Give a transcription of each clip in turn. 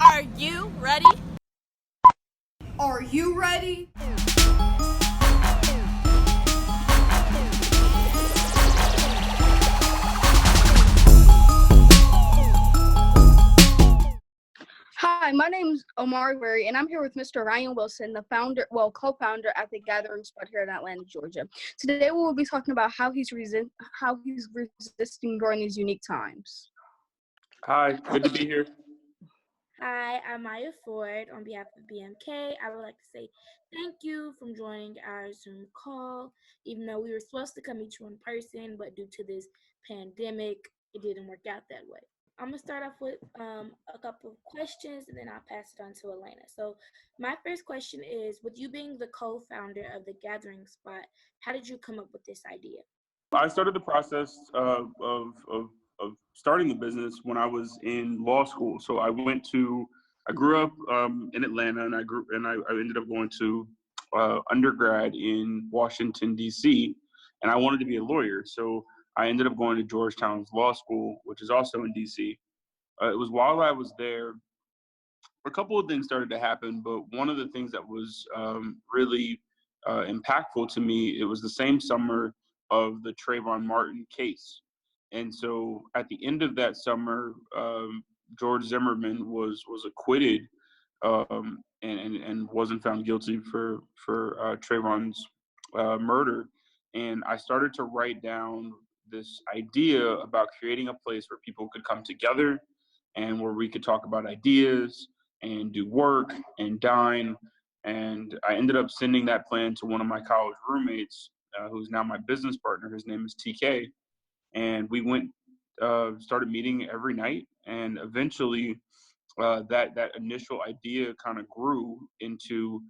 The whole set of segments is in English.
Are you ready? Are you ready? Hi, my name's Omari Wary, and I'm here with Mr. Ryan Wilson, the co-founder at the Gathering Spot here in Atlanta, Georgia. Today, we will be talking about how he's resisting during these unique times. Hi, good to be here. Hi, I'm Maya Ford. On behalf of BMK, I would like to say thank you for joining our Zoom call. Even though we were supposed to come meet you in person, but due to this pandemic, it didn't work out that way. I'm gonna start off with a couple of questions, and then I'll pass it on to Elena. So, my first question is: with you being the co-founder of the Gathering Spot, how did you come up with this idea? I started the process of starting the business when I was in law school. So I grew up in Atlanta, and I ended up going to undergrad in Washington D.C. and I wanted to be a lawyer. So I ended up going to Georgetown's law school, which is also in D.C. It was while I was there, a couple of things started to happen, but one of the things that was really impactful to me, it was the same summer of the Trayvon Martin case. And so at the end of that summer, George Zimmerman was acquitted and wasn't found guilty for Trayvon's murder. And I started to write down this idea about creating a place where people could come together and where we could talk about ideas and do work and dine. And I ended up sending that plan to one of my college roommates, who's now my business partner. His name is TK. And we started meeting every night. And eventually, that initial idea kind of grew into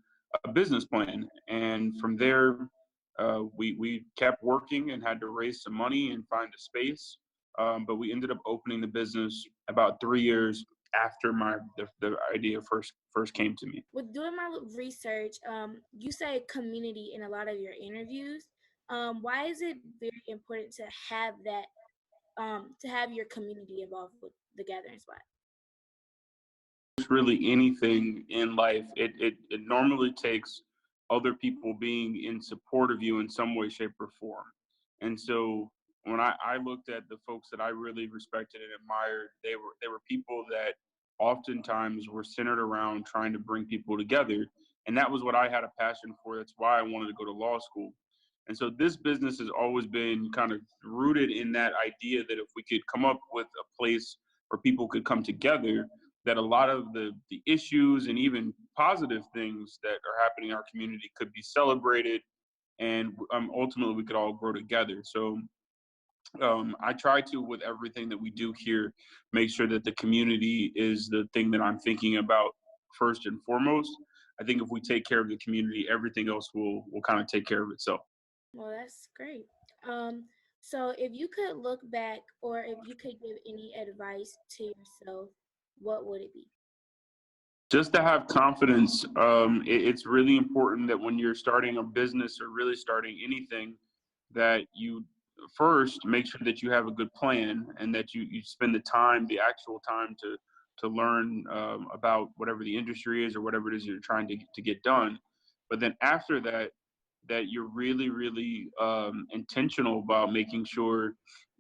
a business plan. And from there, we kept working and had to raise some money and find a space. But we ended up opening the business about 3 years after the idea first came to me. With doing my research, you say community in a lot of your interviews. Why is it very important to have that, to have your community involved with the Gathering Spot? Really anything in life, it normally takes other people being in support of you in some way, shape, or form. And so when I looked at the folks that I really respected and admired, they were people that oftentimes were centered around trying to bring people together. And that was what I had a passion for. That's why I wanted to go to law school. And so this business has always been kind of rooted in that idea that if we could come up with a place where people could come together, that a lot of the issues and even positive things that are happening in our community could be celebrated, and ultimately we could all grow together. So I try to, with everything that we do here, make sure that the community is the thing that I'm thinking about first and foremost. I think if we take care of the community, everything else will kind of take care of itself. Well, that's great. Um, so if you could look back, or if you could give any advice to yourself, what would it be? Just to have confidence. It's really important that when you're starting a business or really starting anything, that you first make sure that you have a good plan and that you spend the actual time to learn about whatever the industry is or whatever it is you're trying to get done. But then after that, that you're really, really intentional about making sure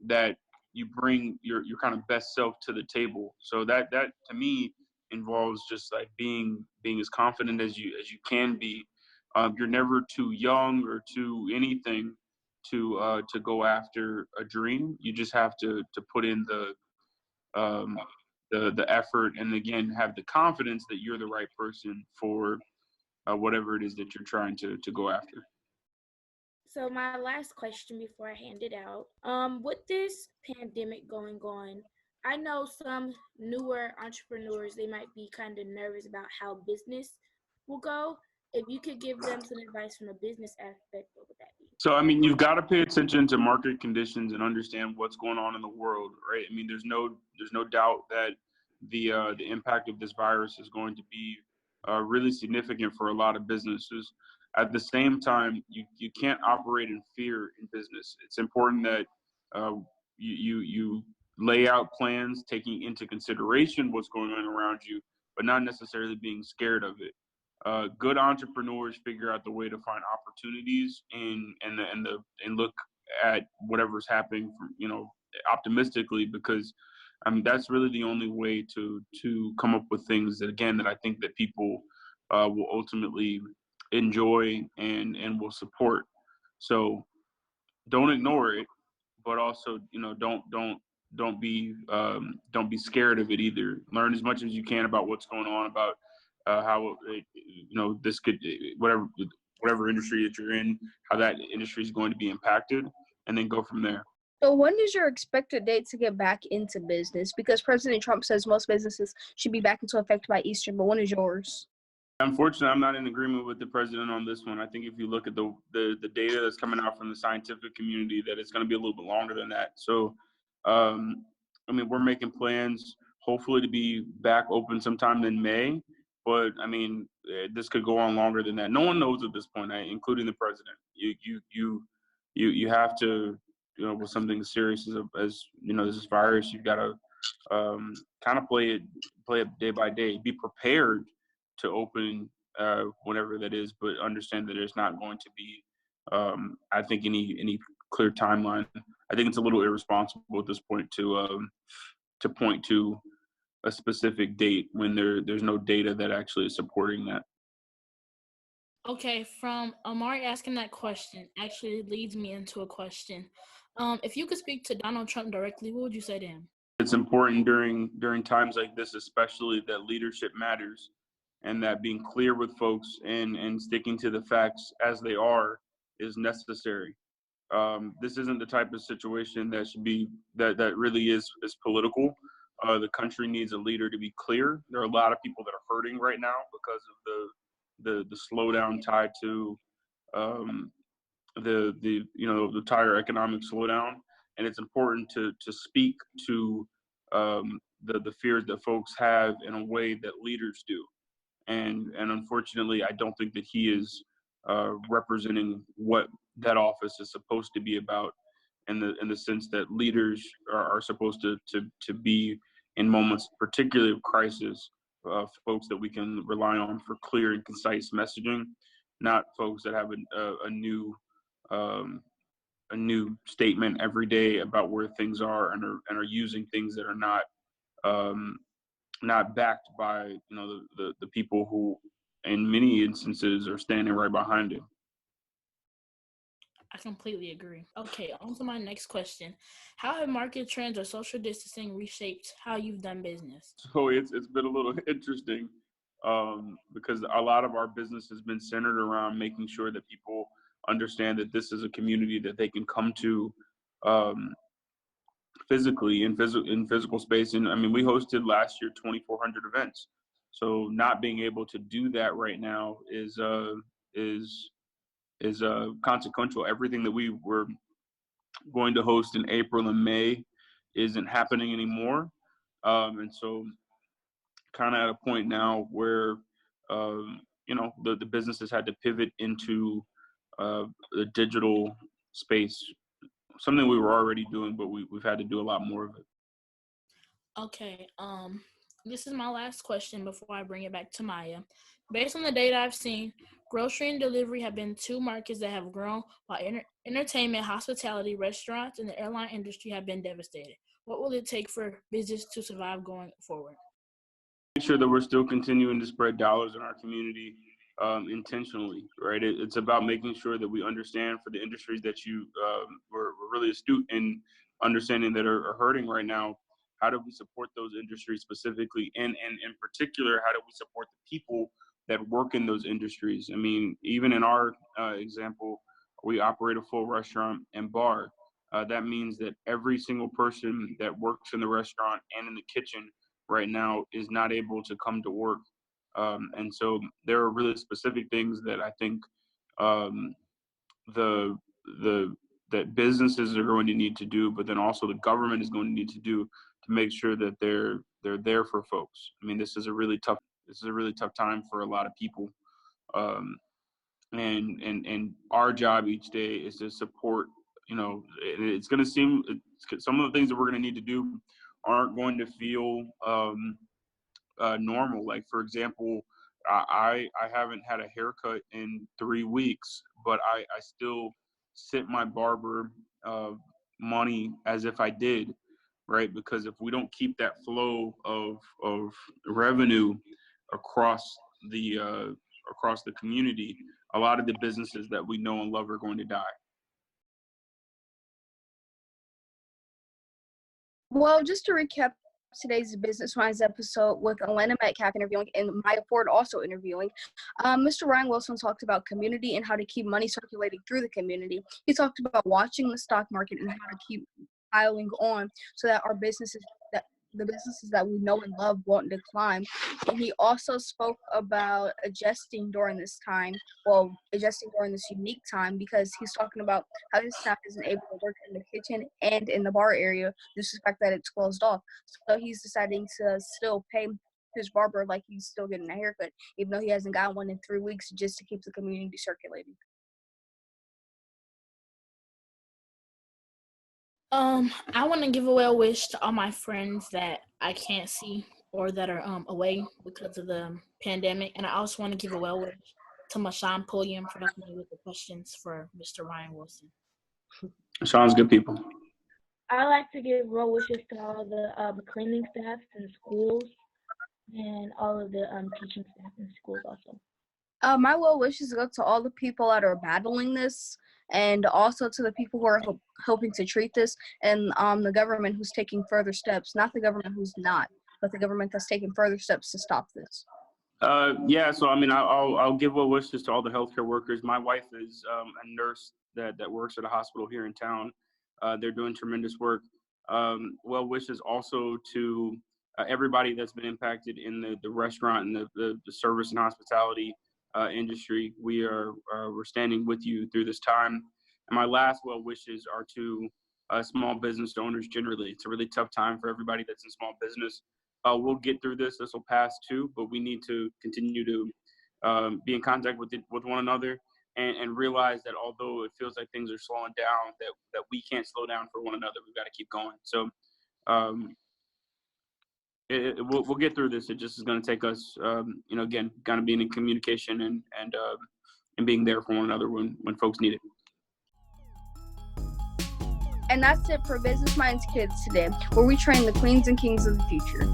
that you bring your kind of best self to the table. So that to me involves just like being as confident as you can be. You're never too young or too anything to go after a dream. You just have to put in um, the effort, and again have the confidence that you're the right person for whatever it is that you're trying to go after. So my last question before I hand it out, with this pandemic going on, I know some newer entrepreneurs, they might be kind of nervous about how business will go. If you could give them some advice from a business aspect, what would that be? So, I mean, you've got to pay attention to market conditions and understand what's going on in the world, right? I mean, there's no doubt that the impact of this virus is going to be really significant for a lot of businesses. At the same time, you can't operate in fear in business. It's important that uh, you lay out plans taking into consideration what's going on around you, but not necessarily being scared of it. Good entrepreneurs figure out the way to find opportunities and look at whatever's happening from, optimistically, because I mean that's really the only way to come up with things that, again, that I think that people will ultimately enjoy and will support. So don't ignore it, but also, don't be scared of it either. Learn as much as you can about what's going on, about how this could, whatever industry that you're in, how that industry is going to be impacted, and then go from there. So when is your expected date to get back into business? Because President Trump says most businesses should be back into effect by Easter, but when is yours? Unfortunately, I'm not in agreement with the president on this one. I think if you look at the data that's coming out from the scientific community, that it's going to be a little bit longer than that. So, I mean, we're making plans, hopefully, to be back open sometime in May. But I mean, this could go on longer than that. No one knows at this point, including the president. You have to, with something as serious as this virus, you've got to kind of play it day by day. Be prepared to open whenever that is, but understand that there's not going to be, I think, any clear timeline. I think it's a little irresponsible at this point to point to a specific date when there's no data that actually is supporting that. Okay, from Amari asking that question actually leads me into a question. If you could speak to Donald Trump directly, what would you say to him? It's important during times like this, especially, that leadership matters, and that being clear with folks and sticking to the facts as they are is necessary. This isn't the type of situation that should be that really is political. The country needs a leader to be clear. There are a lot of people that are hurting right now because of the slowdown tied to the entire economic slowdown, and it's important to speak to the fears that folks have in a way that leaders do. And unfortunately, I don't think that he is representing what that office is supposed to be about, in the sense that leaders are supposed to be, in moments, particularly of crisis, folks that we can rely on for clear and concise messaging, not folks that have a new statement every day about where things are and are using things that are not backed by the people who, in many instances, are standing right behind him. I completely agree. Okay, on to my next question. How have market trends or social distancing reshaped how you've done business? So it's been a little interesting because a lot of our business has been centered around making sure that people understand that this is a community that they can come to physically in physical space. And I mean, we hosted last year 2,400 events. So not being able to do that right now is consequential. Everything that we were going to host in April and May isn't happening anymore. And so kind of at a point now where, the businesses had to pivot into the digital space, something we were already doing, but we've had to do a lot more of it. Okay, this is my last question before I bring it back to Maya. Based on the data I've seen, grocery and delivery have been two markets that have grown, while entertainment, hospitality, restaurants, and the airline industry have been devastated. What will it take for business to survive going forward? Make sure that we're still continuing to spread dollars in our community intentionally, right? It's about making sure that we understand, for the industries that you were really astute in understanding that are hurting right now, how do we support those industries specifically? And in particular, how do we support the people that work in those industries? I mean, even in our example, we operate a full restaurant and bar. That means that every single person that works in the restaurant and in the kitchen right now is not able to come to work. And so there are really specific things that I think that businesses are going to need to do, but then also the government is going to need to do to make sure that they're there for folks. I mean, this is a really tough time for a lot of people. And our job each day is to support, it's going to seem, some of the things that we're going to need to do aren't going to feel normal. Like, for example, I haven't had a haircut in 3 weeks, but I still sent my barber money as if I did, right? Because if we don't keep that flow of revenue across the community, a lot of the businesses that we know and love are going to die. Well, just to recap today's Business Minds episode with Elena Metcalf interviewing and Maya Ford also interviewing, Mr. Ryan Wilson talked about community and how to keep money circulating through the community. He talked about watching the stock market and how to keep piling on so that the businesses that we know and love won't decline. And he also spoke about adjusting during this unique time, because he's talking about how his staff isn't able to work in the kitchen and in the bar area due to the fact that it's closed off. So he's deciding to still pay his barber like he's still getting a haircut, even though he hasn't got one in 3 weeks, just to keep the community circulating. I want to give a well wish to all my friends that I can't see or that are away because of the pandemic, and I also want to give a well wish to Mashawn Pulliam for helping me with the questions for Mr. Ryan Wilson. Sounds good, people. I like to give well wishes to all the cleaning staff in schools and all of the teaching staff in schools also. My well wishes go to all the people that are battling this, and also to the people who are helping to treat this, and the government who's taking further steps, not the government who's not, but the government that's taking further steps to stop this. Yeah, so I mean, I'll give well wishes to all the healthcare workers. My wife is a nurse that works at a hospital here in town. They're doing tremendous work. Well wishes also to everybody that's been impacted in the restaurant and the service and hospitality industry. We're standing with you through this time. And my last well wishes are to small business owners generally. It's a really tough time for everybody that's in small business. We'll get through this. This will pass too, but we need to continue to be in contact with one another and realize that although it feels like things are slowing down, that we can't slow down for one another. We've got to keep going. So we'll get through this. It just is going to take us, again, kind of being in communication and being there for one another when folks need it. And that's it for Business Minds Kids today, where we train the queens and kings of the future.